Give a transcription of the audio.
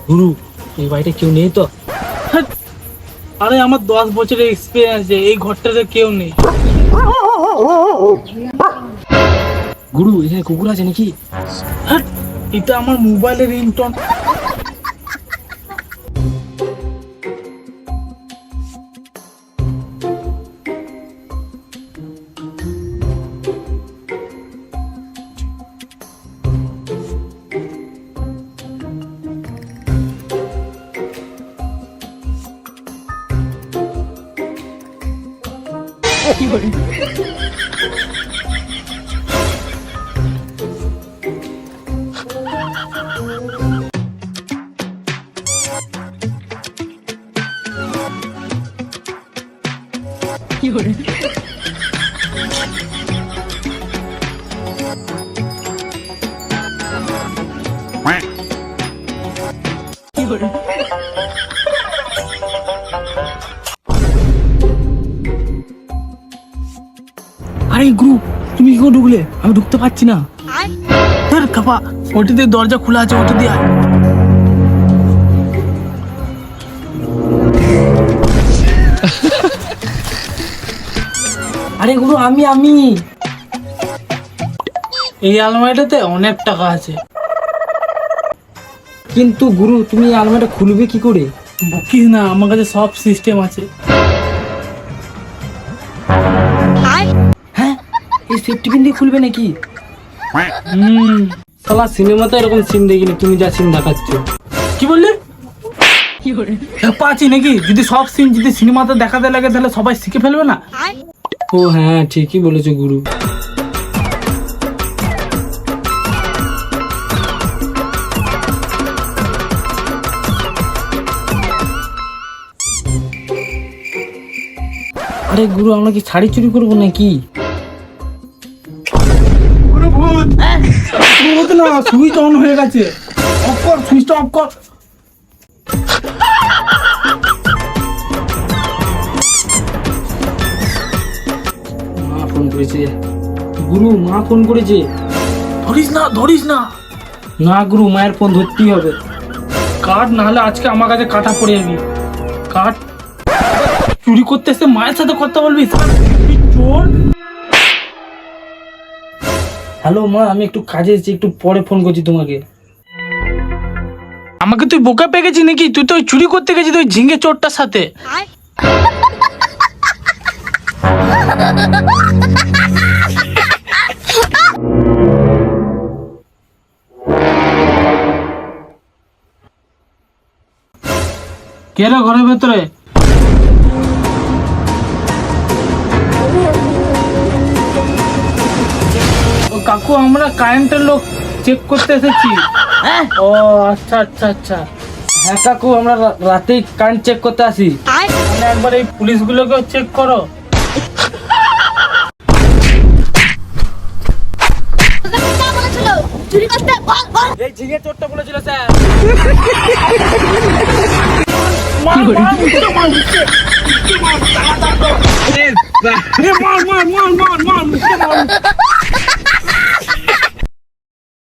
গুরু, এই বাড়িতে কেউ নেই তো? আরে আমার 10 বছরের এক্সপিরিয়েন্স আছে, এই ঘরটাতে কেউ নেই। গুরু, এখানে কুকুর আছে নাকি? হ্যাঁ, এটা আমার মোবাইলের রিংটোন। আরে গুরু, তুমি কি করে ঢুকলে? আমি ঢুকতে পারছি না। ধর কাপা, ওটিতে দরজা খোলা আছে, ওটি দিয়ে আয়। আরে গুরু, আমি এই আলমারিটাতে অনেক টাকা আছে। কিন্তু গুরু, তুমি এই আলমারিটা খুলবে কি করে? বকিস না, আমার কাছে সব সিস্টেম আছে। হ্যাঁ, এই সেফটি পিন দিয়ে খুলবে নাকি? হুম, শালা সিনেমাতে এরকম সিন দেখিনি, তুমি যা সিন দেখাচ্ছ। কি বললি? পাচ্ছি নাকি? যদি সব সিন যদি সিনেমাতে দেখাতে লাগে তাহলে সবাই শিখে ফেলবে না? ও হ্যাঁ, ঠিকই বলেছো গুরু। আরে গুরু, আমরা কি শাড়ি চুরি করবো নাকি? ভূত না, সুইচ অন হয়ে গেছে। অফ কর, সুইচটা অফ কর। মা ফোন করেছে। গুরু, মা ফোন করেছে। ধরিস না, ধরিস না। না গুরু, মায়ের ফোন ধরতেই হবে। কাট, না হলে আজকে আমার কাছে কাটা পড়ে যাবি। কাট। চুরি করতে এসে মায়ের সাথে কথা বলবি? তুই চোর। হ্যালো মা, আমি একটু কাজে এসেছি, একটু পরে ফোন করছি তোমাকে। আমাকে তুই বোকা পেয়ে গেছিস নাকি? তুই তো ওই চুরি করতে গেছিস ওই ঝিঙ্গে চোরটার সাথে। কে রে ঘরের ভেতরে? ও কাকু, আমরা কারেন্টের লোক চেক করতে এসেছি। ও আচ্ছা আচ্ছা আচ্ছা। হ্যাঁ কাকু, আমরা রাতেই কারেন্ট চেক করতে আসি। তাহলে একবার এই পুলিশগুলোকেও চেক করো। চুরি করতে বল বল। এই ঝিঙে চোরটা বলেছিল স্যার। মার মার মার মার মার মার মার মার।